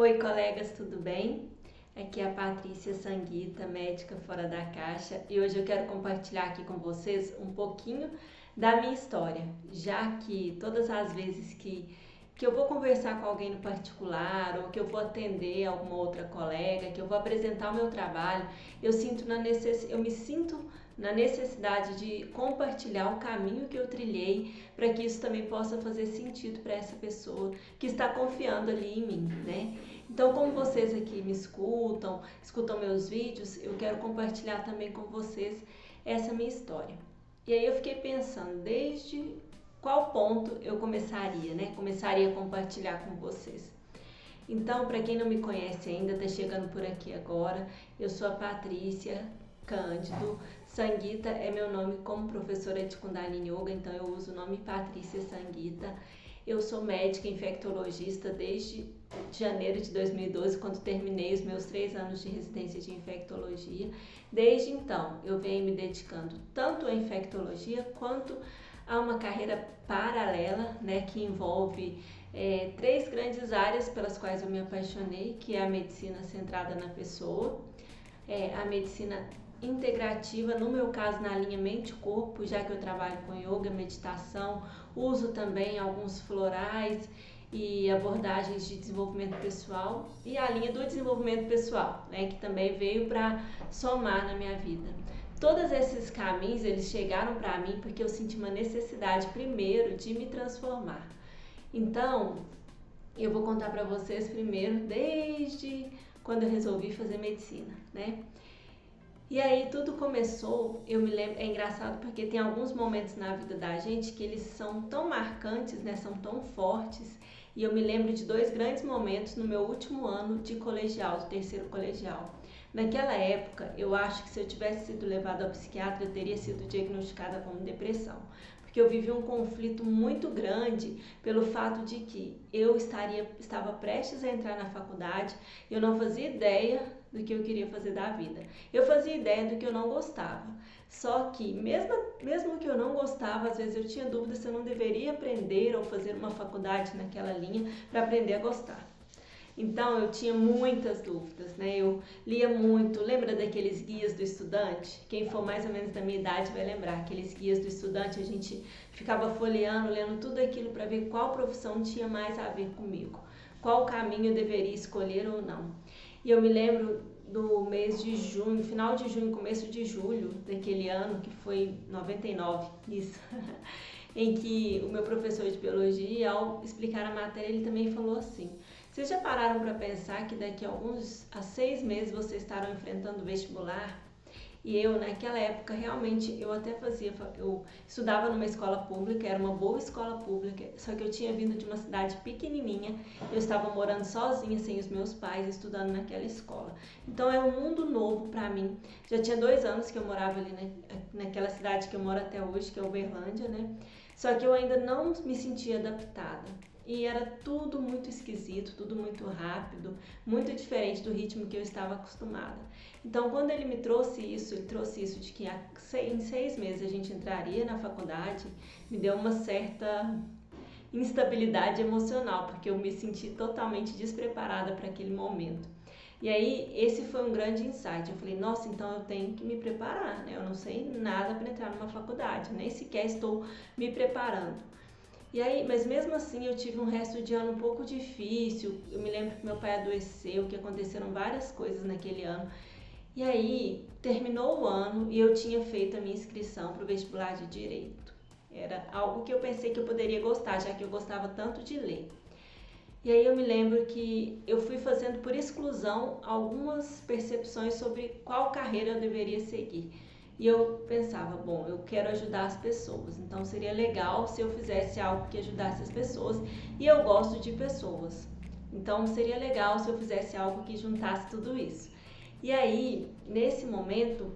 Oi, colegas, tudo bem? Aqui é a Patrícia Sanguita, médica fora da caixa, e hoje eu quero compartilhar aqui com vocês um pouquinho da minha história, já que todas as vezes que eu vou conversar com alguém no particular ou que eu vou atender alguma outra colega, que eu vou apresentar o meu trabalho, eu me sinto na necessidade de compartilhar o caminho que eu trilhei para que isso também possa fazer sentido para essa pessoa que está confiando ali em mim, né? Então, como vocês aqui me escutam meus vídeos, eu quero compartilhar também com vocês essa minha história. E aí eu fiquei pensando, desde qual ponto eu começaria, né? Começaria a compartilhar com vocês. Então, para quem não me conhece ainda, está chegando por aqui agora, eu sou a Patrícia Cândido. Sanguita é meu nome como professora de Kundalini Yoga, então eu uso o nome Patrícia Sanguita. Eu sou médica infectologista desde janeiro de 2012, quando terminei os meus 3 anos de residência de infectologia. Desde então, eu venho me dedicando tanto à infectologia quanto a uma carreira paralela, né, que envolve 3 grandes áreas pelas quais eu me apaixonei, que é a medicina centrada na pessoa, a medicina integrativa, no meu caso na linha mente-corpo, já que eu trabalho com yoga, meditação, uso também alguns florais e abordagens de desenvolvimento pessoal, e a linha do desenvolvimento pessoal, né, que também veio para somar na minha vida. Todos esses caminhos, eles chegaram para mim porque eu senti uma necessidade primeiro de me transformar. Então, eu vou contar para vocês primeiro desde quando eu resolvi fazer medicina, né? E aí tudo começou, eu me lembro, é engraçado porque tem alguns momentos na vida da gente que eles são tão marcantes, né, são tão fortes, e eu me lembro de 2 grandes momentos no meu último ano de colegial, do terceiro colegial. Naquela época, eu acho que se eu tivesse sido levada ao psiquiatra, eu teria sido diagnosticada como depressão, porque eu vivi um conflito muito grande pelo fato de que eu estava prestes a entrar na faculdade, eu não fazia ideia do que eu queria fazer da vida. Eu fazia ideia do que eu não gostava. Só que, mesmo que eu não gostava, às vezes eu tinha dúvida se eu não deveria aprender ou fazer uma faculdade naquela linha para aprender a gostar. Então eu tinha muitas dúvidas, né? Eu lia muito. Lembra daqueles guias do estudante? Quem for mais ou menos da minha idade vai lembrar. Aqueles guias do estudante, a gente ficava folheando, lendo tudo aquilo para ver qual profissão tinha mais a ver comigo, qual caminho eu deveria escolher ou não. E eu me lembro do mês de junho, final de junho, começo de julho daquele ano, que foi 99, isso, em que o meu professor de biologia, ao explicar a matéria, ele também falou assim: vocês já pararam para pensar que daqui a 6 meses vocês estarão enfrentando o vestibular? E eu, naquela época, realmente, eu estudava numa escola pública, era uma boa escola pública, só que eu tinha vindo de uma cidade pequenininha, eu estava morando sozinha, sem os meus pais, estudando naquela escola. Então, é um mundo novo para mim. Já tinha 2 anos que eu morava ali naquela cidade que eu moro até hoje, que é Uberlândia, né? Só que eu ainda não me sentia adaptada. E era tudo muito esquisito, tudo muito rápido, muito diferente do ritmo que eu estava acostumada. Então, quando ele trouxe isso de que em 6 meses a gente entraria na faculdade, me deu uma certa instabilidade emocional, porque eu me senti totalmente despreparada para aquele momento. E aí, esse foi um grande insight. Eu falei, nossa, então eu tenho que me preparar, né? Eu não sei nada para entrar numa faculdade, nem sequer estou me preparando. E aí, mas mesmo assim eu tive um resto de ano um pouco difícil. Eu me lembro que meu pai adoeceu, que aconteceram várias coisas naquele ano. E aí, terminou o ano e eu tinha feito a minha inscrição para o vestibular de Direito. Era algo que eu pensei que eu poderia gostar, já que eu gostava tanto de ler. E aí eu me lembro que eu fui fazendo por exclusão algumas percepções sobre qual carreira eu deveria seguir. E eu pensava, bom, eu quero ajudar as pessoas, então seria legal se eu fizesse algo que ajudasse as pessoas, e eu gosto de pessoas. Então seria legal se eu fizesse algo que juntasse tudo isso. E aí, nesse momento,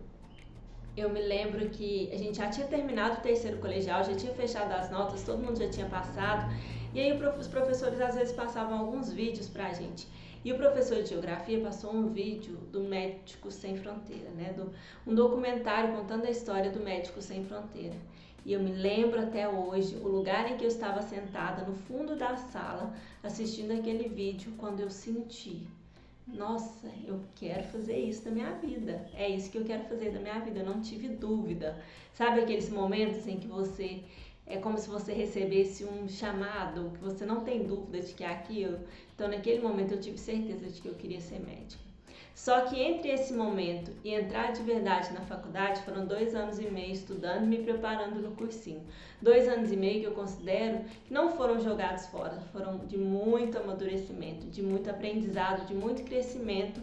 eu me lembro que a gente já tinha terminado o terceiro colegial, já tinha fechado as notas, todo mundo já tinha passado. E aí os professores às vezes passavam alguns vídeos pra gente. E o professor de geografia passou um vídeo do Médicos Sem Fronteira, né? Um documentário contando a história do Médicos Sem Fronteira. E eu me lembro até hoje o lugar em que eu estava sentada no fundo da sala assistindo aquele vídeo quando eu senti: nossa, eu quero fazer isso da minha vida. É isso que eu quero fazer da minha vida. Eu não tive dúvida. Sabe aqueles momentos em que você é como se você recebesse um chamado, que você não tem dúvida de que é aquilo? Então, naquele momento eu tive certeza de que eu queria ser médica. Só que entre esse momento e entrar de verdade na faculdade foram 2 anos e meio estudando e me preparando no cursinho. 2 anos e meio que eu considero que não foram jogados fora, foram de muito amadurecimento, de muito aprendizado, de muito crescimento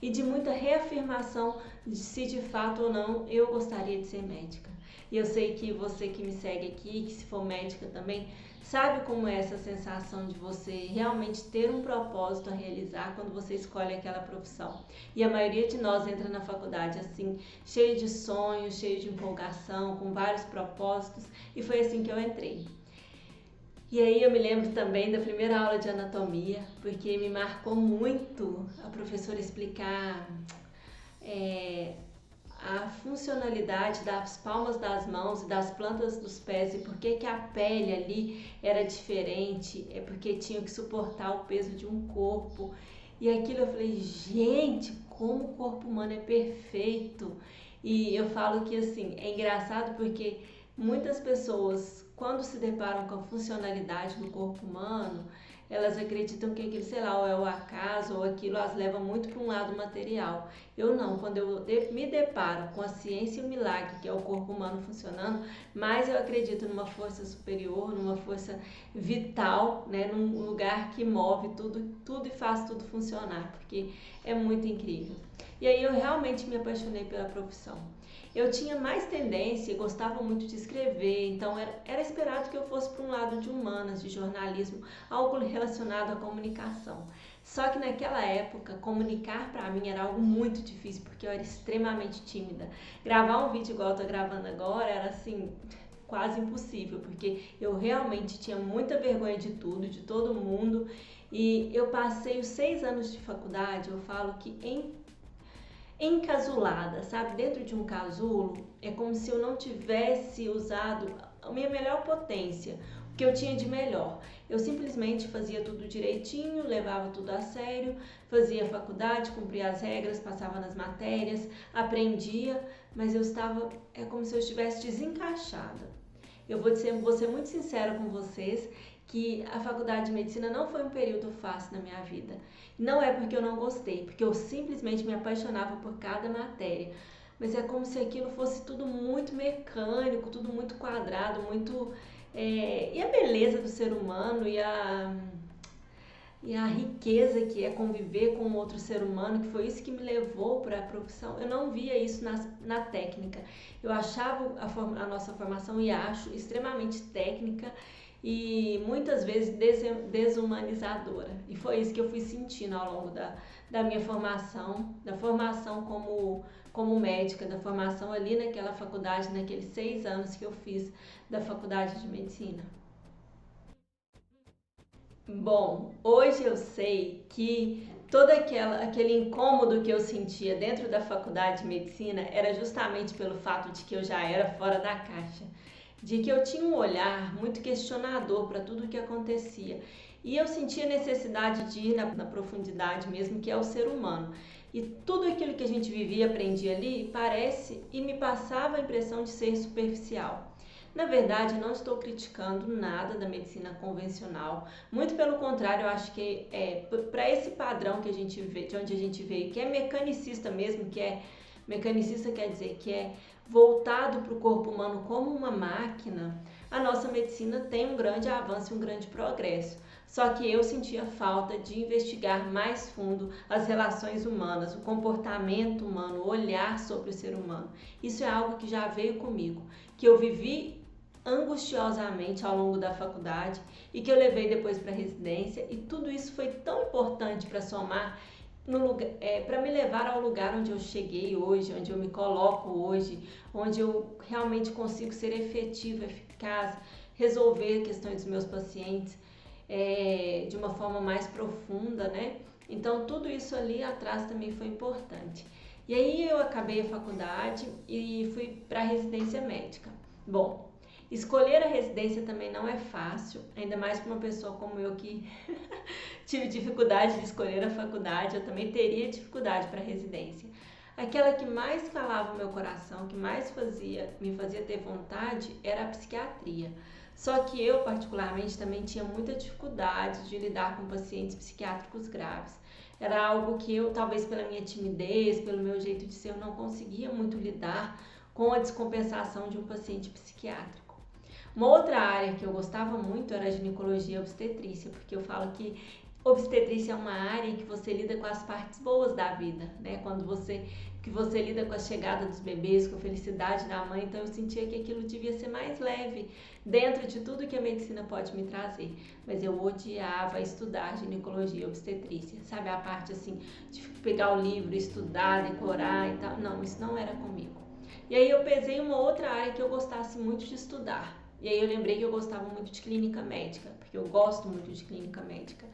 e de muita reafirmação de se de fato ou não eu gostaria de ser médica. E eu sei que você que me segue aqui, que se for médica também, sabe como é essa sensação de você realmente ter um propósito a realizar quando você escolhe aquela profissão. E a maioria de nós entra na faculdade assim, cheio de sonhos, cheio de empolgação, com vários propósitos, e foi assim que eu entrei. E aí eu me lembro também da primeira aula de anatomia, porque me marcou muito a professora explicar a funcionalidade das palmas das mãos e das plantas dos pés e por que a pele ali era diferente, é porque tinha que suportar o peso de um corpo. E aquilo eu falei, gente, como o corpo humano é perfeito. E eu falo que assim, é engraçado porque muitas pessoas, quando se deparam com a funcionalidade do corpo humano, elas acreditam que aquilo, sei lá, ou é o acaso, ou aquilo as leva muito para um lado material. Eu não, quando eu me deparo com a ciência e o milagre, que é o corpo humano funcionando, mais eu acredito numa força superior, numa força vital, né, num lugar que move tudo e faz tudo funcionar, porque é muito incrível. E aí eu realmente me apaixonei pela profissão. Eu tinha mais tendência, gostava muito de escrever, então era esperado que eu fosse para um lado de humanas, de jornalismo, algo relacionado à comunicação. Só que naquela época, comunicar para mim era algo muito difícil, porque eu era extremamente tímida. Gravar um vídeo igual eu tô gravando agora era assim, quase impossível, porque eu realmente tinha muita vergonha de tudo, de todo mundo, e eu passei os 6 anos de faculdade, eu falo que encasulada, sabe? Dentro de um casulo, é como se eu não tivesse usado a minha melhor potência, o que eu tinha de melhor. Eu simplesmente fazia tudo direitinho, levava tudo a sério, fazia faculdade, cumpria as regras, passava nas matérias, aprendia, mas é como se eu estivesse desencaixada. Eu vou ser muito sincera com vocês que a faculdade de medicina não foi um período fácil na minha vida. Não é porque eu não gostei, porque eu simplesmente me apaixonava por cada matéria. Mas é como se aquilo fosse tudo muito mecânico, tudo muito quadrado, muito... E a beleza do ser humano e a riqueza que é conviver com outro ser humano, que foi isso que me levou para a profissão, eu não via isso na técnica. Eu achava a nossa formação, e acho, extremamente técnica e muitas vezes desumanizadora. E foi isso que eu fui sentindo ao longo da minha formação, da formação como médica, da formação ali naquela faculdade, naqueles 6 anos que eu fiz da faculdade de medicina. Bom, hoje eu sei que todo aquele incômodo que eu sentia dentro da faculdade de medicina era justamente pelo fato de que eu já era fora da caixa, de que eu tinha um olhar muito questionador para tudo o que acontecia. E eu sentia necessidade de ir na profundidade mesmo, que é o ser humano. E tudo aquilo que a gente vivia e aprendia ali parece e me passava a impressão de ser superficial. Na verdade, não estou criticando nada da medicina convencional, muito pelo contrário, eu acho que para esse padrão que a gente vê, de onde a gente veio, que é mecanicista mesmo, mecanicista quer dizer que é voltado para o corpo humano como uma máquina, a nossa medicina tem um grande avanço e um grande progresso. Só que eu sentia falta de investigar mais fundo as relações humanas, o comportamento humano, o olhar sobre o ser humano. Isso é algo que já veio comigo, que eu vivi angustiosamente ao longo da faculdade e que eu levei depois para a residência, e tudo isso foi tão importante para somar para me levar ao lugar onde eu cheguei hoje, onde eu me coloco hoje, onde eu realmente consigo ser efetiva, eficaz, resolver questões dos meus pacientes de uma forma mais profunda, né? Então tudo isso ali atrás também foi importante. E aí eu acabei a faculdade e fui para a residência médica. Bom, Escolher a residência também não é fácil, ainda mais para uma pessoa como eu que tive dificuldade de escolher a faculdade, eu também teria dificuldade para residência. Aquela que mais calava o meu coração, que mais me fazia ter vontade, era a psiquiatria. Só que eu, particularmente, também tinha muita dificuldade de lidar com pacientes psiquiátricos graves. Era algo que eu, talvez pela minha timidez, pelo meu jeito de ser, eu não conseguia muito lidar com a descompensação de um paciente psiquiátrico. Uma outra área que eu gostava muito era a ginecologia e obstetrícia, porque eu falo que obstetrícia é uma área em que você lida com as partes boas da vida, né? Que você lida com a chegada dos bebês, com a felicidade da mãe, então eu sentia que aquilo devia ser mais leve dentro de tudo que a medicina pode me trazer. Mas eu odiava estudar ginecologia e obstetrícia, sabe? A parte assim de pegar o livro, estudar, decorar e tal. Não, isso não era comigo. E aí eu pesei uma outra área que eu gostasse muito de estudar. E aí eu lembrei que eu gostava muito de clínica médica, porque eu gosto muito de clínica médica.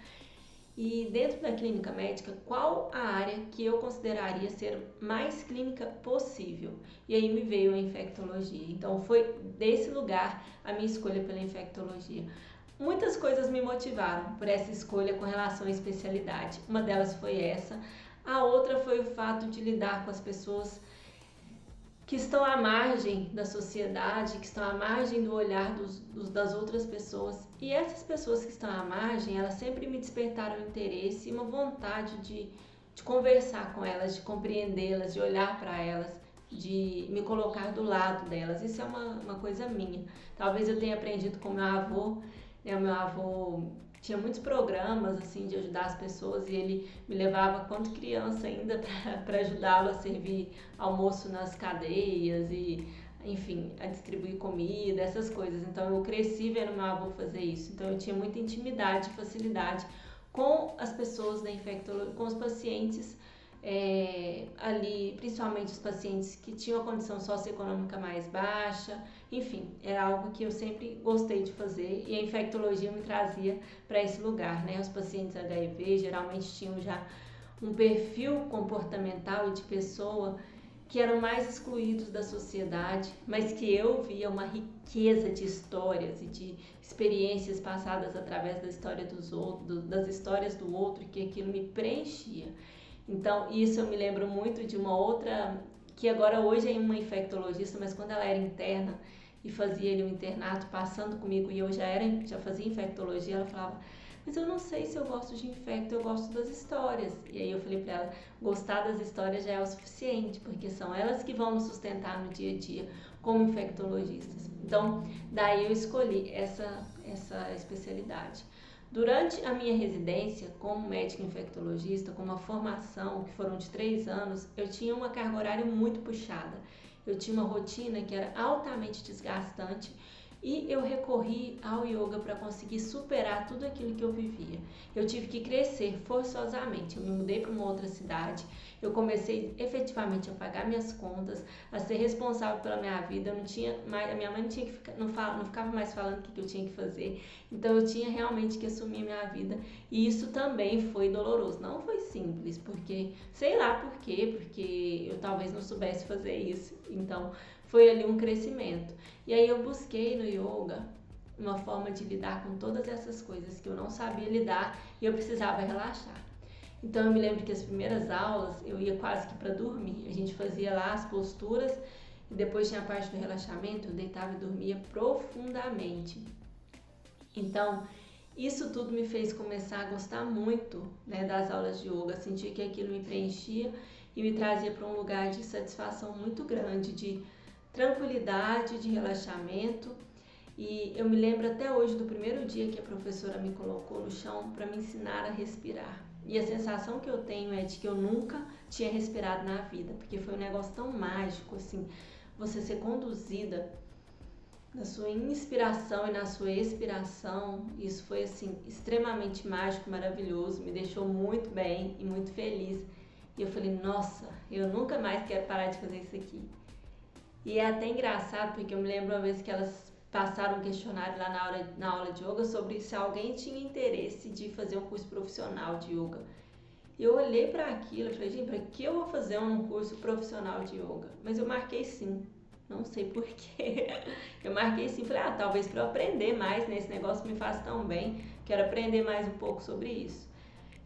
E dentro da clínica médica, qual a área que eu consideraria ser mais clínica possível? E aí me veio a infectologia. Então foi desse lugar a minha escolha pela infectologia. Muitas coisas me motivaram por essa escolha com relação à especialidade. Uma delas foi essa. A outra foi o fato de lidar com as pessoas que estão à margem da sociedade, que estão à margem do olhar das outras pessoas. E essas pessoas que estão à margem, elas sempre me despertaram interesse e uma vontade de conversar com elas, de compreendê-las, de olhar para elas, de me colocar do lado delas. Isso é uma coisa minha. Talvez eu tenha aprendido com meu avô, né? O meu avô tinha muitos programas assim de ajudar as pessoas e ele me levava quando criança ainda para ajudá-lo a servir almoço nas cadeias e, enfim, a distribuir comida, essas coisas. Então eu cresci vendo meu avô fazer isso. Então eu tinha muita intimidade e facilidade com as pessoas da infectologia, com os pacientes ali, principalmente os pacientes que tinham a condição socioeconômica mais baixa. Enfim, era algo que eu sempre gostei de fazer e a infectologia me trazia para esse lugar, né? Os pacientes HIV geralmente tinham já um perfil comportamental e de pessoa que eram mais excluídos da sociedade, mas que eu via uma riqueza de histórias e de experiências passadas através da história dos outros, das histórias do outro, que aquilo me preenchia. Então, isso eu me lembro muito de uma outra, que agora hoje é uma infectologista, mas quando ela era interna e fazia ali um internato passando comigo e eu já fazia infectologia, ela falava, mas eu não sei se eu gosto de infecto, eu gosto das histórias. E aí eu falei para ela, gostar das histórias já é o suficiente, porque são elas que vão nos sustentar no dia a dia como infectologistas. Então, daí eu escolhi essa especialidade. Durante a minha residência como médica infectologista, com uma formação que foram de 3 anos, eu tinha uma carga horária muito puxada. Eu tinha uma rotina que era altamente desgastante e eu recorri ao yoga para conseguir superar tudo aquilo que eu vivia. Eu tive que crescer forçosamente. Eu me mudei para uma outra cidade. Eu comecei efetivamente a pagar minhas contas, a ser responsável pela minha vida. Eu não tinha mais, a minha mãe não ficava mais falando o que eu tinha que fazer. Então eu tinha realmente que assumir minha vida. E isso também foi doloroso. Não foi simples, porque sei lá por quê, porque eu talvez não soubesse fazer isso. Então foi ali um crescimento. E aí eu busquei no yoga uma forma de lidar com todas essas coisas que eu não sabia lidar e eu precisava relaxar. Então eu me lembro que as primeiras aulas eu ia quase que para dormir. A gente fazia lá as posturas e depois tinha a parte do relaxamento, eu deitava e dormia profundamente. Então isso tudo me fez começar a gostar muito, né, das aulas de yoga, sentir que aquilo me preenchia e me trazia para um lugar de satisfação muito grande, de tranquilidade, de relaxamento. E eu me lembro até hoje do primeiro dia que a professora me colocou no chão para me ensinar a respirar. E a sensação que eu tenho é de que eu nunca tinha respirado na vida, porque foi um negócio tão mágico, assim, você ser conduzida na sua inspiração e na sua expiração. Isso foi, assim, extremamente mágico, maravilhoso, me deixou muito bem e muito feliz. E eu falei, nossa, eu nunca mais quero parar de fazer isso aqui. E é até engraçado, porque eu me lembro uma vez que elas passaram um questionário lá na aula de yoga sobre se alguém tinha interesse de fazer um curso profissional de yoga. E eu olhei para aquilo e falei, gente, para que eu vou fazer um curso profissional de yoga? Mas eu marquei sim. Não sei porquê. Eu marquei assim, falei, talvez para eu aprender mais, né? Esse negócio me faz tão bem, quero aprender mais um pouco sobre isso.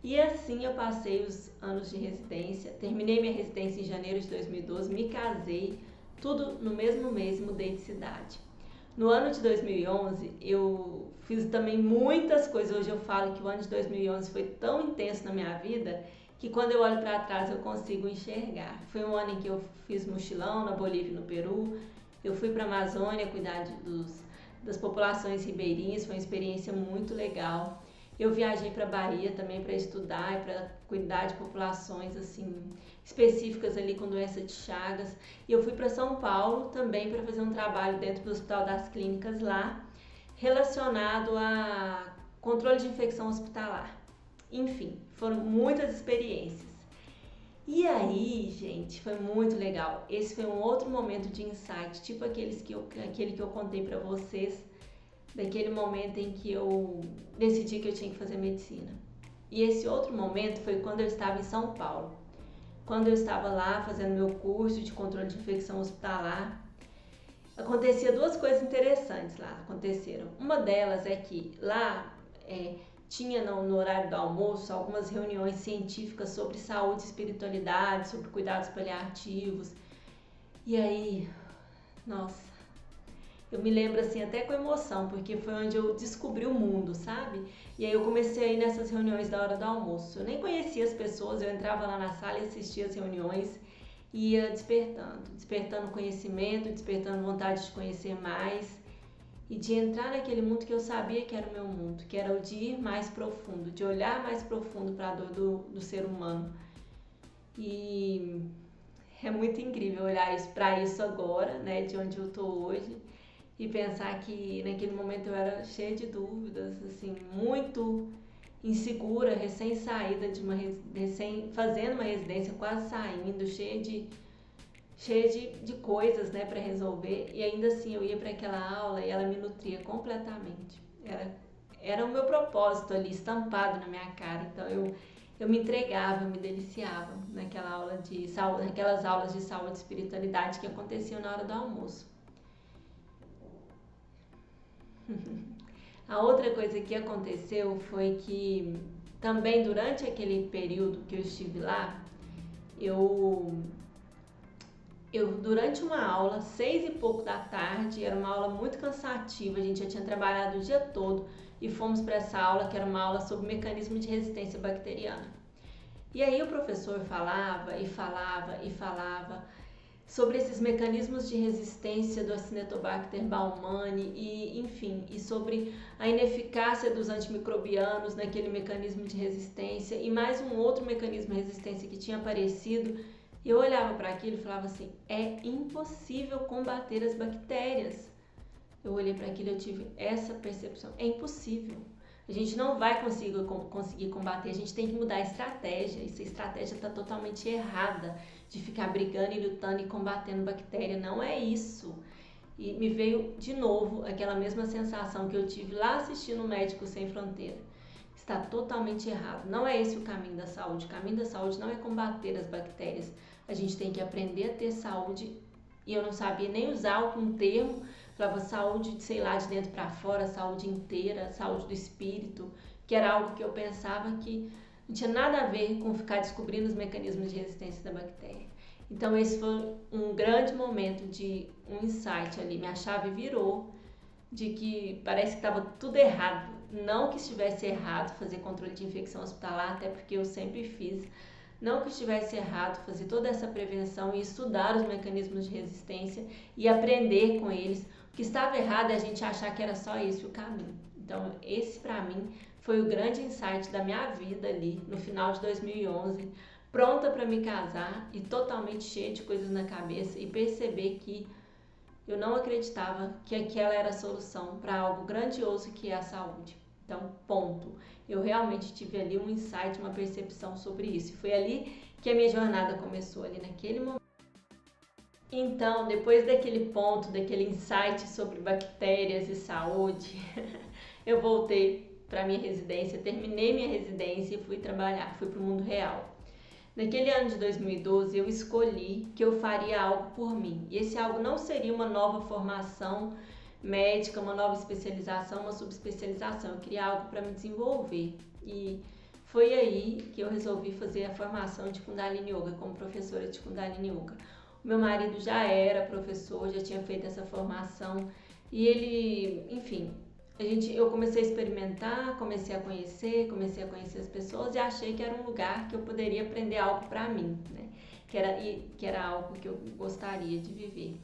E assim eu passei os anos de residência, terminei minha residência em janeiro de 2012, me casei, tudo no mesmo mês, mudei de cidade. No ano de 2011, eu fiz também muitas coisas. Hoje eu falo que o ano de 2011 foi tão intenso na minha vida que quando eu olho para trás eu consigo enxergar. Foi um ano em que eu fiz mochilão na Bolívia e no Peru, eu fui para a Amazônia cuidar das populações ribeirinhas, foi uma experiência muito legal. Eu viajei para a Bahia também para estudar e para cuidar de populações assim específicas ali com doença de Chagas. E eu fui para São Paulo também para fazer um trabalho dentro do Hospital das Clínicas lá, relacionado a controle de infecção hospitalar. Enfim, foram muitas experiências. E aí, gente, foi muito legal. Esse foi um outro momento de insight, tipo aquele que eu contei para vocês, daquele momento em que eu decidi que eu tinha que fazer medicina. E esse outro momento foi quando eu estava em São Paulo. Quando eu estava lá fazendo meu curso de controle de infecção hospitalar, acontecia duas coisas interessantes lá, aconteceram. Uma delas é que lá tinha no horário do almoço algumas reuniões científicas sobre saúde e espiritualidade, sobre cuidados paliativos. E aí, nossa, eu me lembro assim até com emoção, porque foi onde eu descobri o mundo, sabe? E aí eu comecei a ir nessas reuniões da hora do almoço. Eu nem conhecia as pessoas, eu entrava lá na sala e assistia as reuniões e ia despertando conhecimento, despertando vontade de conhecer mais e de entrar naquele mundo que eu sabia que era o meu mundo, que era o de ir mais profundo, de olhar mais profundo para a dor do ser humano. E é muito incrível olhar para isso agora, né, de onde eu tô hoje. E pensar que naquele momento eu era cheia de dúvidas, assim, muito insegura, recém-saída fazendo uma residência, quase saindo, cheia de coisas, né, para resolver. E ainda assim eu ia para aquela aula e ela me nutria completamente. Era o meu propósito ali, estampado na minha cara. Então eu me entregava, eu me deliciava naquela aula de saúde, naquelas aulas de saúde e espiritualidade que aconteciam na hora do almoço. A outra coisa que aconteceu foi que também durante aquele período que eu estive lá, eu durante uma aula, 6:00 da tarde, era uma aula muito cansativa, a gente já tinha trabalhado o dia todo e fomos para essa aula que era uma aula sobre mecanismo de resistência bacteriana. E aí o professor falava e falava e falava sobre esses mecanismos de resistência do Acinetobacter baumannii e, enfim, e sobre a ineficácia dos antimicrobianos naquele mecanismo de resistência e mais um outro mecanismo de resistência que tinha aparecido. E eu olhava para aquilo e falava assim, é impossível combater as bactérias. Eu olhei para aquilo e eu tive essa percepção, é impossível. A gente não vai conseguir combater, a gente tem que mudar a estratégia. Essa estratégia está totalmente errada, de ficar brigando e lutando e combatendo bactéria. Não é isso. E me veio de novo aquela mesma sensação que eu tive lá assistindo o Médicos Sem Fronteira. Está totalmente errado. Não é esse o caminho da saúde. O caminho da saúde não é combater as bactérias. A gente tem que aprender a ter saúde. E eu não sabia nem usar um termo. Falava saúde, sei lá, de dentro para fora, saúde inteira, saúde do espírito, que era algo que eu pensava que não tinha nada a ver com ficar descobrindo os mecanismos de resistência da bactéria. Então esse foi um grande momento de um insight ali, minha chave virou de que parece que estava tudo errado. Não que estivesse errado fazer controle de infecção hospitalar, até porque eu sempre fiz. Não que estivesse errado fazer toda essa prevenção e estudar os mecanismos de resistência e aprender com eles. O que estava errado é a gente achar que era só esse o caminho. Então, esse para mim foi o grande insight da minha vida ali, no final de 2011, pronta para me casar e totalmente cheia de coisas na cabeça e perceber que eu não acreditava que aquela era a solução para algo grandioso que é a saúde. Então, ponto. Eu realmente tive ali um insight, uma percepção sobre isso. E foi ali que a minha jornada começou, ali naquele momento. Então, depois daquele ponto, daquele insight sobre bactérias e saúde, eu voltei para minha residência, terminei minha residência e fui trabalhar, fui para o mundo real. Naquele ano de 2012, eu escolhi que eu faria algo por mim. E esse algo não seria uma nova formação médica, uma nova especialização, uma subespecialização. Eu queria algo para me desenvolver. E foi aí que eu resolvi fazer a formação de Kundalini Yoga, como professora de Kundalini Yoga. O meu marido já era professor, já tinha feito essa formação e ele, enfim, eu comecei a experimentar, comecei a conhecer as pessoas e achei que era um lugar que eu poderia aprender algo para mim, né? Que era algo que eu gostaria de viver.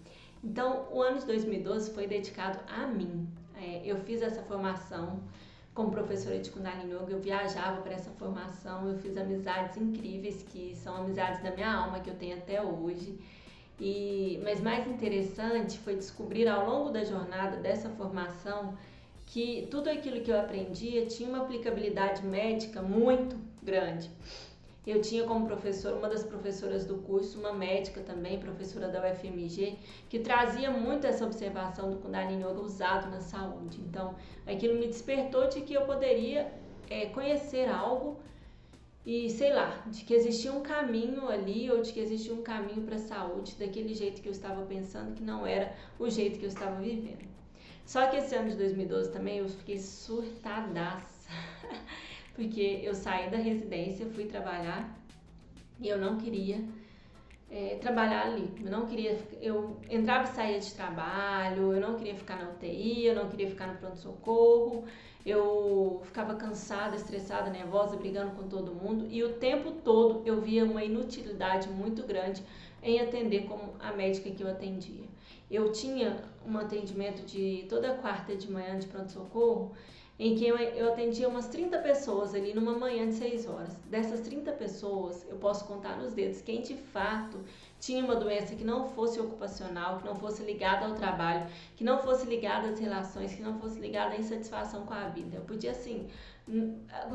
Então, o ano de 2012 foi dedicado a mim. Eu fiz essa formação como professora de Kundalini Yoga, eu viajava para essa formação, eu fiz amizades incríveis, que são amizades da minha alma, que eu tenho até hoje. Mas mais interessante foi descobrir ao longo da jornada dessa formação que tudo aquilo que eu aprendia tinha uma aplicabilidade médica muito grande. Eu tinha como professora, uma das professoras do curso, uma médica também, professora da UFMG, que trazia muito essa observação do Kundalini Yoga usado na saúde. Então, aquilo me despertou de que eu poderia conhecer algo e, sei lá, de que existia um caminho ali ou de que existia um caminho para a saúde daquele jeito que eu estava pensando, que não era o jeito que eu estava vivendo. Só que esse ano de 2012 também eu fiquei surtadaça, porque eu saí da residência, fui trabalhar e eu não queria trabalhar ali. Eu entrava e saía de trabalho, eu não queria ficar na UTI, eu não queria ficar no pronto-socorro, eu ficava cansada, estressada, nervosa, brigando com todo mundo e o tempo todo eu via uma inutilidade muito grande em atender como a médica que eu atendia. Eu tinha um atendimento de toda quarta de manhã de pronto-socorro, em que eu atendia umas 30 pessoas ali numa manhã de 6 horas. Dessas 30 pessoas, eu posso contar nos dedos quem de fato tinha uma doença que não fosse ocupacional, que não fosse ligada ao trabalho, que não fosse ligada às relações, que não fosse ligada à insatisfação com a vida. Eu podia, assim,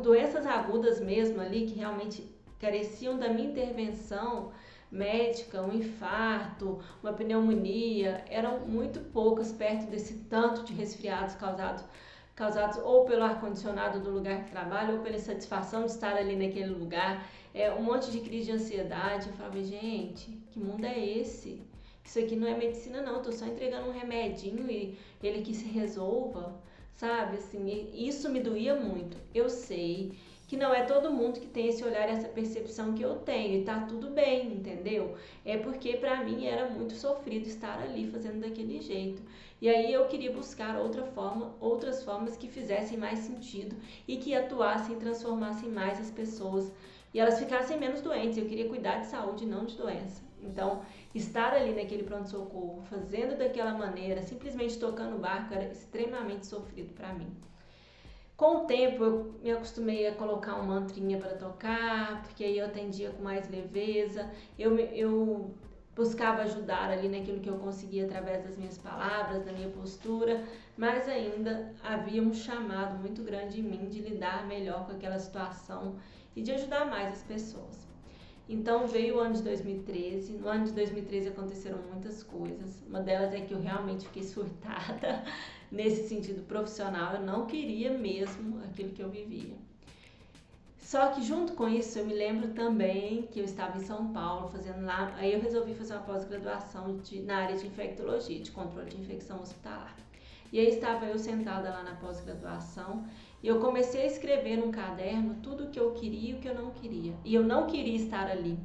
doenças agudas mesmo ali, que realmente careciam da minha intervenção médica, um infarto, uma pneumonia, eram muito poucas perto desse tanto de resfriados causados ou pelo ar-condicionado do lugar que trabalho ou pela insatisfação de estar ali naquele lugar, um monte de crise de ansiedade. Eu falava, gente, que mundo é esse? Isso aqui não é medicina não, tô só entregando um remedinho e ele que se resolva, sabe? Assim, isso me doía muito. Eu sei que não é todo mundo que tem esse olhar, essa percepção que eu tenho, e tá tudo bem, entendeu? É porque pra mim era muito sofrido estar ali fazendo daquele jeito. E aí eu queria buscar outras formas que fizessem mais sentido e que atuassem e transformassem mais as pessoas e elas ficassem menos doentes. Eu queria cuidar de saúde, não de doença. Então, estar ali naquele pronto-socorro, fazendo daquela maneira, simplesmente tocando o barco, era extremamente sofrido para mim. Com o tempo, eu me acostumei a colocar uma mantrinha para tocar, porque aí eu atendia com mais leveza, eu buscava ajudar ali naquilo que eu conseguia através das minhas palavras, da minha postura, mas ainda havia um chamado muito grande em mim de lidar melhor com aquela situação e de ajudar mais as pessoas. Então veio o ano de 2013, no ano de 2013 aconteceram muitas coisas, uma delas é que eu realmente fiquei surtada nesse sentido profissional, eu não queria mesmo aquilo que eu vivia. Só que junto com isso eu me lembro também que eu estava em São Paulo fazendo lá, aí eu resolvi fazer uma pós-graduação na área de infectologia, de controle de infecção hospitalar. E aí estava eu sentada lá na pós-graduação e eu comecei a escrever num caderno tudo o que eu queria e o que eu não queria. E eu não queria estar ali.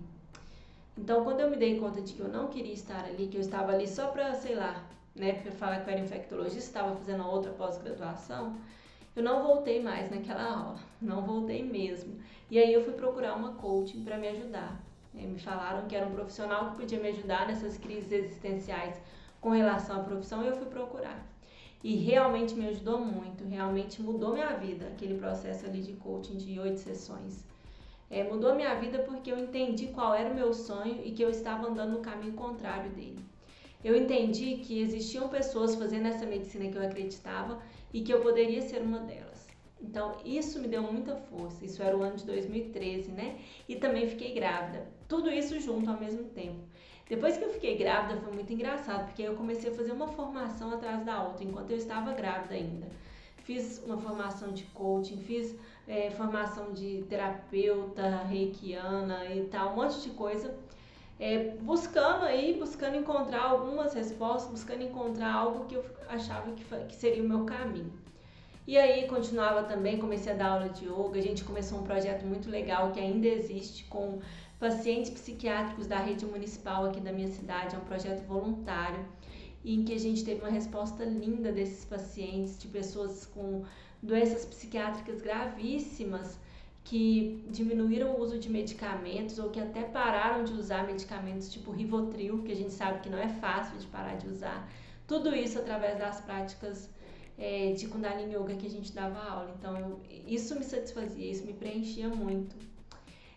Então quando eu me dei conta de que eu não queria estar ali, que eu estava ali só para, sei lá, né, para falar que eu era infectologista, estava fazendo a outra pós-graduação, eu não voltei mais naquela aula, não voltei mesmo. E aí eu fui procurar uma coaching para me ajudar. Me falaram que era um profissional que podia me ajudar nessas crises existenciais com relação à profissão e eu fui procurar. E realmente me ajudou muito, realmente mudou minha vida, aquele processo ali de coaching de 8 sessões. Mudou minha vida porque eu entendi qual era o meu sonho e que eu estava andando no caminho contrário dele. Eu entendi que existiam pessoas fazendo essa medicina que eu acreditava e que eu poderia ser uma delas. Então, isso me deu muita força. Isso era o ano de 2013, né? E também fiquei grávida. Tudo isso junto ao mesmo tempo. Depois que eu fiquei grávida, foi muito engraçado, porque eu comecei a fazer uma formação atrás da outra, enquanto eu estava grávida ainda. fiz uma formação de coaching, fiz formação de terapeuta, reikiana e tal, um monte de coisa, buscando encontrar algumas respostas, buscando encontrar algo que eu achava que seria o meu caminho. E aí continuava também, comecei a dar aula de yoga, a gente começou um projeto muito legal que ainda existe com pacientes psiquiátricos da rede municipal aqui da minha cidade, é um projeto voluntário, em que a gente teve uma resposta linda desses pacientes, de pessoas com doenças psiquiátricas gravíssimas, que diminuíram o uso de medicamentos ou que até pararam de usar medicamentos tipo Rivotril, que a gente sabe que não é fácil de parar de usar. Tudo isso através das práticas de Kundalini Yoga que a gente dava aula. Então, isso me satisfazia, isso me preenchia muito.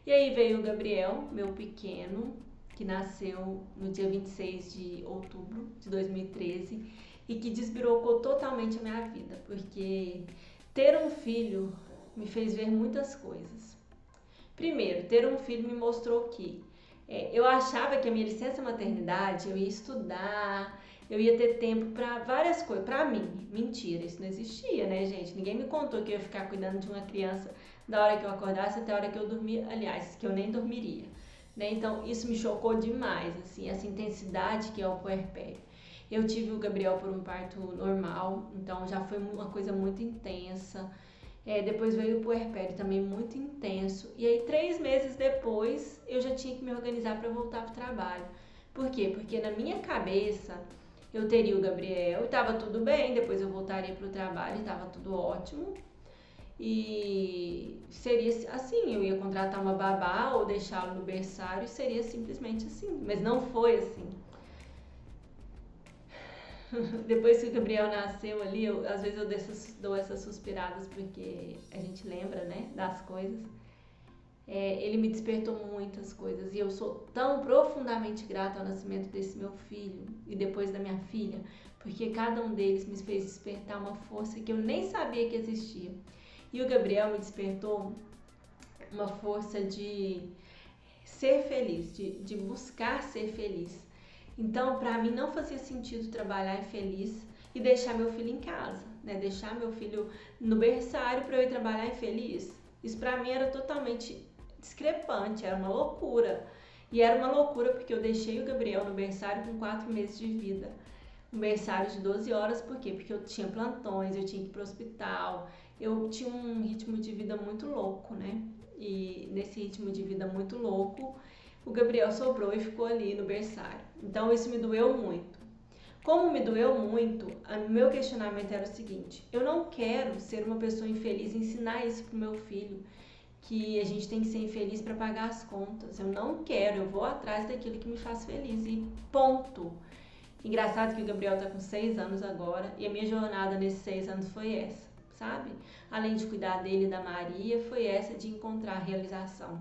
E aí veio o Gabriel, meu pequeno, que nasceu no dia 26 de outubro de 2013 e que desbirocou totalmente a minha vida, porque ter um filho me fez ver muitas coisas. Primeiro, ter um filho me mostrou que eu achava que a minha licença maternidade eu ia estudar, eu ia ter tempo para várias coisas, para mim. Mentira, isso não existia, né, gente? Ninguém me contou que eu ia ficar cuidando de uma criança da hora que eu acordasse até a hora que eu dormia, aliás, que eu nem dormiria, né? Então, isso me chocou demais, assim, essa intensidade que é o puerpério. Eu tive o Gabriel por um parto normal, então já foi uma coisa muito intensa. Depois veio o puerpério também muito intenso. E aí, 3 meses depois, eu já tinha que me organizar para voltar para o trabalho. Por quê? Porque na minha cabeça, eu teria o Gabriel e estava tudo bem, depois eu voltaria para o trabalho e estava tudo ótimo. E seria assim, eu ia contratar uma babá ou deixá-lo no berçário, seria simplesmente assim. Mas não foi assim. Depois que o Gabriel nasceu ali, às vezes eu dou essas suspiradas porque a gente lembra, né, das coisas. Ele me despertou muitas coisas e eu sou tão profundamente grata ao nascimento desse meu filho e depois da minha filha, porque cada um deles me fez despertar uma força que eu nem sabia que existia. E o Gabriel me despertou uma força de ser feliz, de buscar ser feliz. Então, para mim, não fazia sentido trabalhar infeliz e deixar meu filho em casa, né? Deixar meu filho no berçário para eu ir trabalhar infeliz. Isso para mim era totalmente discrepante, era uma loucura. E era uma loucura porque eu deixei o Gabriel no berçário com 4 meses de vida. Um berçário de 12 horas, por quê? Porque eu tinha plantões, eu tinha que ir para o hospital, eu tinha um ritmo de vida muito louco, né? E nesse ritmo de vida muito louco, o Gabriel sobrou e ficou ali no berçário. Então isso me doeu muito. Como me doeu muito, o meu questionamento era o seguinte: eu não quero ser uma pessoa infeliz e ensinar isso pro meu filho, que a gente tem que ser infeliz para pagar as contas. Eu não quero, eu vou atrás daquilo que me faz feliz e ponto. Engraçado que o Gabriel tá com 6 anos agora e a minha jornada nesses 6 anos foi essa, sabe? Além de cuidar dele e da Maria, foi essa de encontrar realização.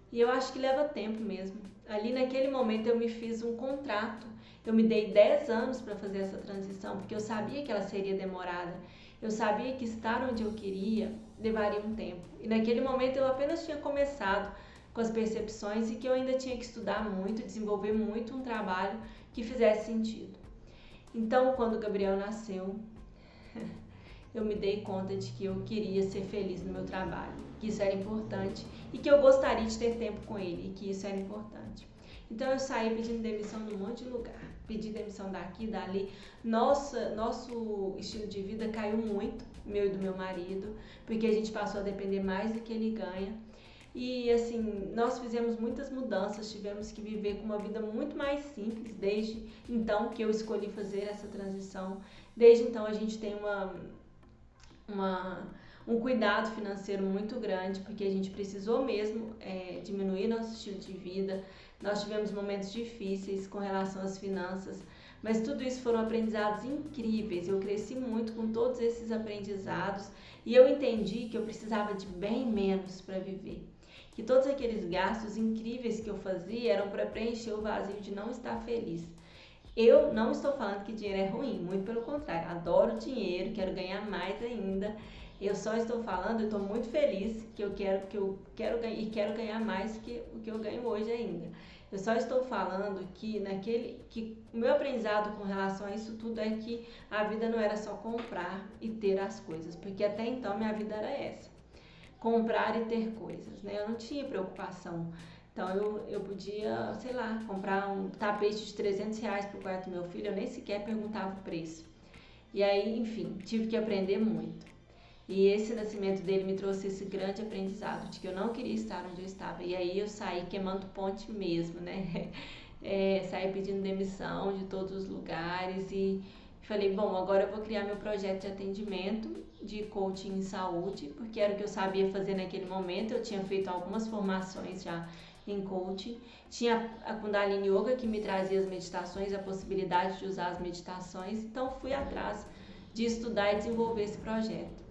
E eu acho que leva tempo mesmo. Ali naquele momento eu me fiz um contrato. Eu me dei 10 anos para fazer essa transição, porque eu sabia que ela seria demorada. Eu sabia que estar onde eu queria levaria um tempo. E naquele momento eu apenas tinha começado com as percepções e que eu ainda tinha que estudar muito, desenvolver muito um trabalho que fizesse sentido. Então, quando o Gabriel nasceu, eu me dei conta de que eu queria ser feliz no meu trabalho, que isso era importante e que eu gostaria de ter tempo com ele e que isso era importante. Então eu saí pedindo demissão num monte de lugar, pedi demissão daqui, dali. Nosso estilo de vida caiu muito, meu e do meu marido, porque a gente passou a depender mais do que ele ganha. E assim, nós fizemos muitas mudanças, tivemos que viver com uma vida muito mais simples desde então que eu escolhi fazer essa transição. Desde então a gente tem um cuidado financeiro muito grande, porque a gente precisou mesmo diminuir nosso estilo de vida. Nós tivemos momentos difíceis com relação às finanças, mas tudo isso foram aprendizados incríveis. Eu cresci muito com todos esses aprendizados e eu entendi que eu precisava de bem menos para viver. Que todos aqueles gastos incríveis que eu fazia eram para preencher o vazio de não estar feliz. Eu não estou falando que dinheiro é ruim, muito pelo contrário, adoro dinheiro, quero ganhar mais ainda. Eu só estou falando, eu estou muito feliz que eu quero ganhar mais que o que eu ganho hoje ainda. Eu só estou falando que o meu aprendizado com relação a isso tudo é que a vida não era só comprar e ter as coisas, porque até então minha vida era essa, comprar e ter coisas, né? Eu não tinha preocupação. Então eu podia, sei lá, comprar um tapete de R$ 300 para o quarto do meu filho, eu nem sequer perguntava o preço. E aí, enfim, tive que aprender muito. E esse nascimento dele me trouxe esse grande aprendizado de que eu não queria estar onde eu estava. E aí eu saí queimando ponte mesmo, né? Saí pedindo demissão de todos os lugares e falei, bom, agora eu vou criar meu projeto de atendimento de coaching em saúde, porque era o que eu sabia fazer naquele momento. Eu tinha feito algumas formações já em coaching. Tinha a Kundalini Yoga que me trazia as meditações, a possibilidade de usar as meditações. Então fui atrás de estudar e desenvolver esse projeto.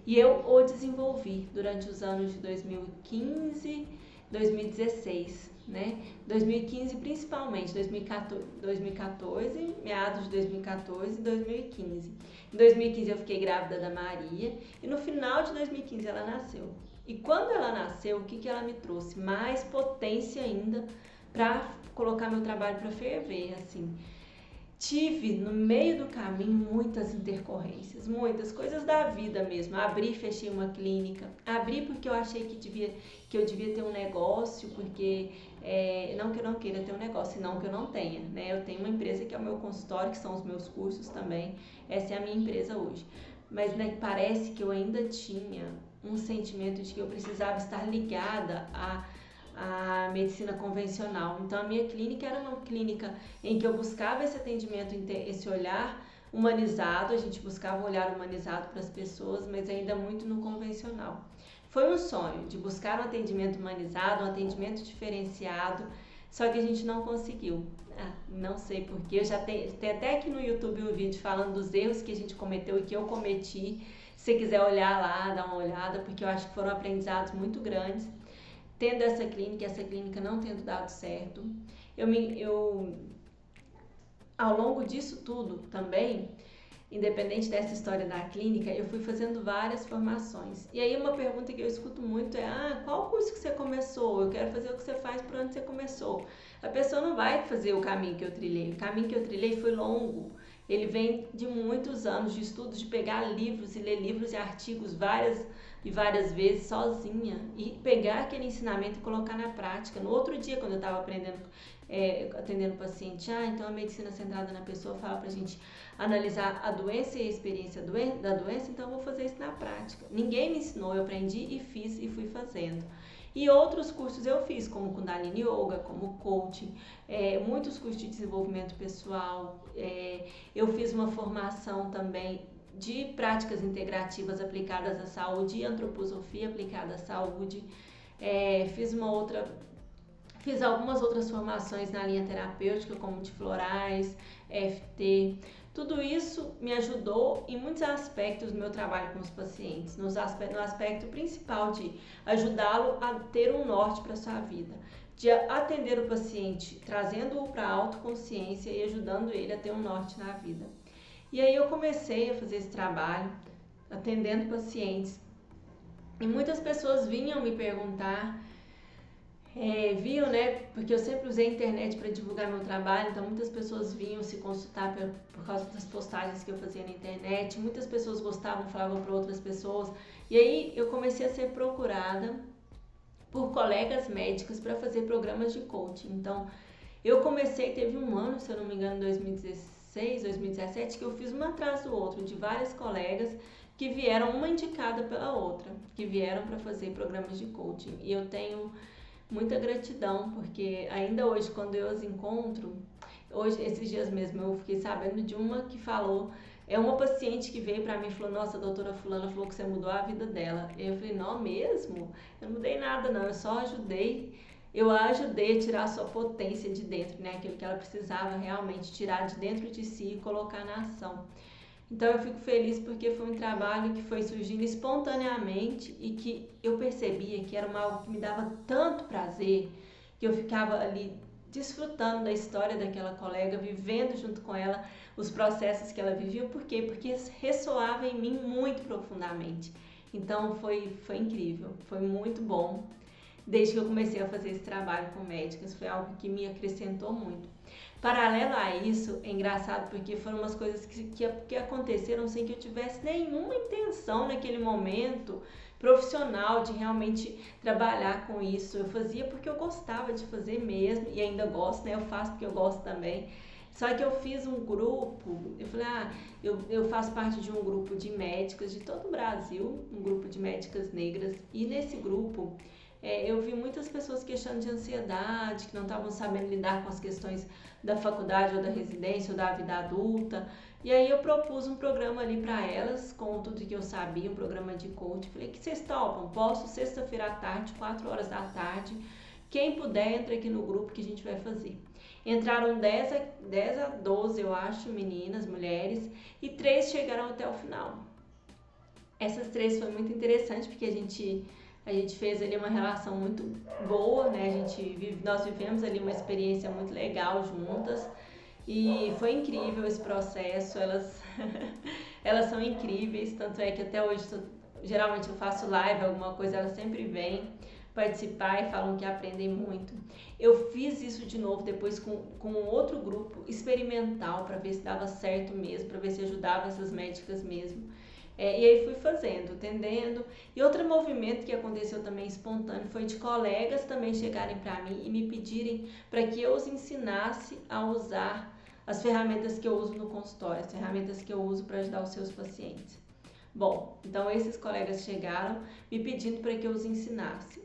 E eu o desenvolvi durante os anos de 2015, 2016, né? 2015 principalmente, 2014, meados de 2014 e 2015. Em 2015 eu fiquei grávida da Maria e no final de 2015 ela nasceu. E quando ela nasceu, o que ela me trouxe? Mais potência ainda para colocar meu trabalho para ferver, assim. Tive no meio do caminho muitas intercorrências, muitas coisas da vida mesmo. Abri e fechei uma clínica. Abri porque eu achei que eu devia ter um negócio, porque não que eu não queira ter um negócio, não que eu não tenha, né? Eu tenho uma empresa que é o meu consultório, que são os meus cursos também. Essa é a minha empresa hoje. Mas né, parece que eu ainda tinha um sentimento de que eu precisava estar ligada a medicina convencional. Então a minha clínica era uma clínica em que eu buscava esse atendimento, esse olhar humanizado, a gente buscava um olhar humanizado para as pessoas, mas ainda muito no convencional. Foi um sonho de buscar um atendimento humanizado, um atendimento diferenciado, só que a gente não conseguiu. Não sei porquê, eu já tenho até aqui no YouTube um vídeo falando dos erros que a gente cometeu e que eu cometi. Se você quiser olhar lá, dá uma olhada, porque eu acho que foram aprendizados muito grandes. Tendo essa clínica não tendo dado certo. Ao longo disso tudo também, independente dessa história da clínica, eu fui fazendo várias formações. E aí uma pergunta que eu escuto muito é, qual curso que você começou? Eu quero fazer o que você faz por onde você começou. A pessoa não vai fazer o caminho que eu trilhei. O caminho que eu trilhei foi longo. Ele vem de muitos anos de estudos, de pegar livros e ler livros e artigos várias vezes sozinha e pegar aquele ensinamento e colocar na prática. No outro dia, quando eu estava atendendo o paciente, então a medicina centrada na pessoa fala pra gente analisar a doença e a experiência da doença, então eu vou fazer isso na prática. Ninguém me ensinou, eu aprendi e fiz e fui fazendo. E outros cursos eu fiz, como Kundalini Yoga, como coaching, muitos cursos de desenvolvimento pessoal. Eu fiz uma formação também de práticas integrativas aplicadas à saúde e antroposofia aplicada à saúde. Fiz algumas outras formações na linha terapêutica, como de florais, EFT. Tudo isso me ajudou em muitos aspectos do meu trabalho com os pacientes, no aspecto principal de ajudá-lo a ter um norte para a sua vida, de atender o paciente, trazendo-o para a autoconsciência e ajudando ele a ter um norte na vida. E aí eu comecei a fazer esse trabalho, atendendo pacientes, e muitas pessoas vinham me perguntar, viam, né, porque eu sempre usei a internet para divulgar meu trabalho, então muitas pessoas vinham se consultar por causa das postagens que eu fazia na internet, muitas pessoas gostavam, falavam para outras pessoas, e aí eu comecei a ser procurada por colegas médicos para fazer programas de coaching. Então eu comecei, teve um ano, se eu não me engano, 2016, 2017, que eu fiz um atrás do outro, de várias colegas que vieram, uma indicada pela outra, que vieram para fazer programas de coaching. E eu tenho muita gratidão, porque ainda hoje, quando eu as encontro, esses dias mesmo, eu fiquei sabendo de uma que falou, uma paciente que veio pra mim e falou, nossa, a doutora fulana falou que você mudou a vida dela. E eu falei, não mesmo? Eu não mudei nada não, eu a ajudei a tirar a sua potência de dentro, né? Aquilo que ela precisava realmente tirar de dentro de si e colocar na ação. Então eu fico feliz porque foi um trabalho que foi surgindo espontaneamente e que eu percebia que era algo que me dava tanto prazer, que eu ficava ali desfrutando da história daquela colega, vivendo junto com ela os processos que ela vivia. Por quê? Porque ressoava em mim muito profundamente. Então foi incrível, foi muito bom. desde que eu comecei a fazer esse trabalho com médicas. Foi algo que me acrescentou muito. Paralelo a isso, é engraçado porque foram umas coisas que aconteceram sem que eu tivesse nenhuma intenção naquele momento profissional de realmente trabalhar com isso. Eu fazia porque eu gostava de fazer mesmo, e ainda gosto, né? Eu faço porque eu gosto também. Só que eu fiz um grupo, eu falei, eu faço parte de um grupo de médicas de todo o Brasil, um grupo de médicas negras, e nesse grupo eu vi muitas pessoas queixando de ansiedade, que não estavam sabendo lidar com as questões da faculdade ou da residência ou da vida adulta. E aí eu propus um programa ali para elas, com tudo que eu sabia, um programa de coaching. Falei, que vocês topam? Posso sexta-feira à tarde, 4 horas da tarde. Quem puder, entra aqui no grupo que a gente vai fazer. Entraram 10 a 12, eu acho, meninas, mulheres, e 3 chegaram até o final. Essas 3 foi muito interessante, porque a gente fez ali uma relação muito boa, né? Nós vivemos ali uma experiência muito legal juntas e foi incrível esse processo. Elas são incríveis, tanto é que até hoje geralmente eu faço live, alguma coisa, elas sempre vêm participar e falam que aprendem muito. Eu fiz isso de novo depois com um outro grupo experimental para ver se dava certo mesmo, para ver se ajudava essas médicas mesmo. E aí fui fazendo, entendendo. E outro movimento que aconteceu também espontâneo foi de colegas também chegarem para mim e me pedirem para que eu os ensinasse a usar as ferramentas que eu uso no consultório, as ferramentas que eu uso para ajudar os seus pacientes. Bom, então esses colegas chegaram me pedindo para que eu os ensinasse.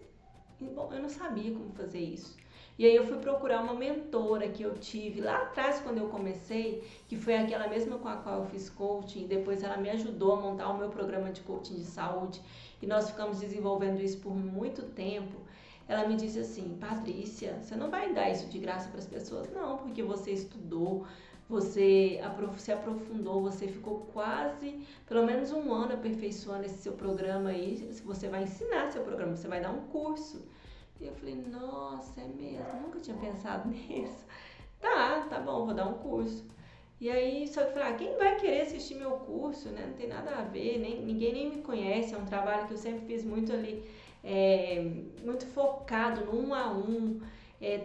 E, bom, eu não sabia como fazer isso. E aí eu fui procurar uma mentora que eu tive lá atrás quando eu comecei, que foi aquela mesma com a qual eu fiz coaching, e depois ela me ajudou a montar o meu programa de coaching de saúde, e nós ficamos desenvolvendo isso por muito tempo. Ela me disse assim, Patrícia, você não vai dar isso de graça para as pessoas? Não, porque você estudou, você se aprofundou, você ficou quase, pelo menos um ano aperfeiçoando esse seu programa aí, você vai ensinar seu programa, você vai dar um curso. E eu falei, nossa, é mesmo, nunca tinha pensado nisso. Tá bom, vou dar um curso. E aí, só que eu falei, quem vai querer assistir meu curso, né? Não tem nada a ver, ninguém nem me conhece, é um trabalho que eu sempre fiz muito ali, muito focado no 1 a 1.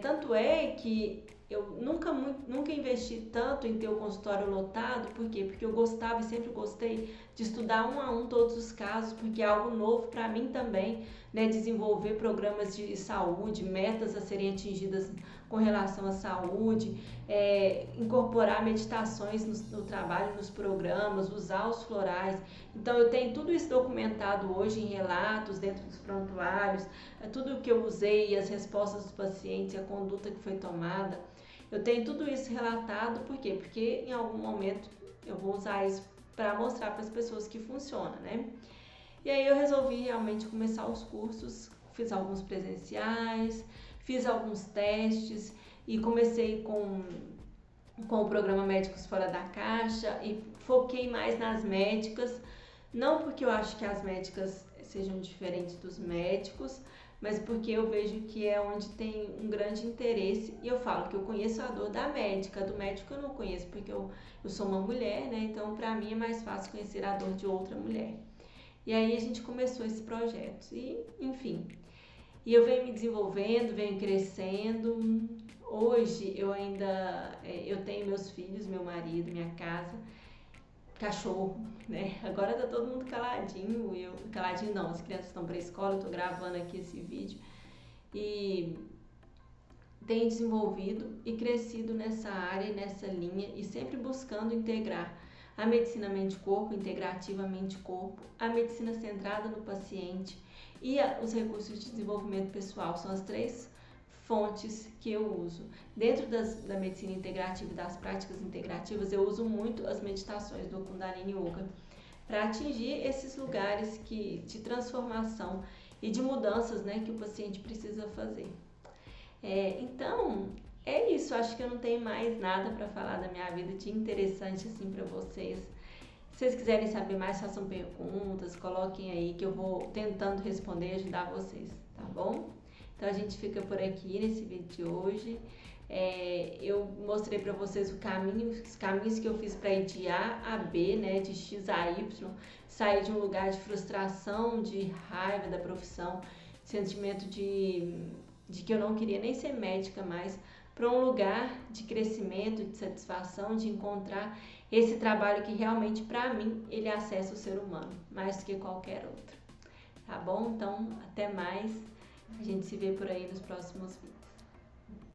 Tanto é que eu nunca investi tanto em ter o consultório lotado. Por quê? Porque eu gostava e sempre gostei de estudar 1 a 1 todos os casos, porque é algo novo para mim também, né? Desenvolver programas de saúde, metas a serem atingidas com relação à saúde, incorporar meditações no trabalho, nos programas, usar os florais. Então eu tenho tudo isso documentado hoje em relatos, dentro dos prontuários, tudo o que eu usei, as respostas dos pacientes, a conduta que foi tomada. Eu tenho tudo isso relatado, por quê? Porque em algum momento eu vou usar isso para mostrar para as pessoas que funciona, né? E aí eu resolvi realmente começar os cursos, fiz alguns presenciais, fiz alguns testes e comecei com o programa Médicos Fora da Caixa e foquei mais nas médicas, não porque eu acho que as médicas sejam diferentes dos médicos, mas porque eu vejo que é onde tem um grande interesse. E eu falo que eu conheço a dor da médica, do médico eu não conheço, porque eu sou uma mulher, né? Então para mim é mais fácil conhecer a dor de outra mulher. E aí a gente começou esse projeto e, enfim, e eu venho me desenvolvendo, venho crescendo. Hoje eu tenho meus filhos, meu marido, minha casa, cachorro, né? Agora tá todo mundo caladinho, caladinho não, as crianças estão para a escola, eu tô gravando aqui esse vídeo e tenho desenvolvido e crescido nessa área, nessa linha e sempre buscando integrar a medicina mente-corpo, integrativa mente-corpo, a medicina centrada no paciente e os recursos de desenvolvimento pessoal. São as 3 fontes que eu uso. Dentro da medicina integrativa e das práticas integrativas, eu uso muito as meditações do Kundalini Yoga para atingir esses lugares de transformação e de mudanças, né, que o paciente precisa fazer. Então, é isso. Acho que eu não tenho mais nada para falar da minha vida de interessante assim para vocês. Se vocês quiserem saber mais, façam perguntas, coloquem aí que eu vou tentando responder e ajudar vocês, tá bom? Então a gente fica por aqui nesse vídeo de hoje. Eu mostrei para vocês os caminhos que eu fiz para ir de A a B, né, de X a Y, sair de um lugar de frustração, de raiva da profissão, sentimento de que eu não queria nem ser médica mais, para um lugar de crescimento, de satisfação, de encontrar esse trabalho que realmente, para mim, ele acessa o ser humano, mais do que qualquer outro. Tá bom? Então, até mais. A gente se vê por aí nos próximos vídeos.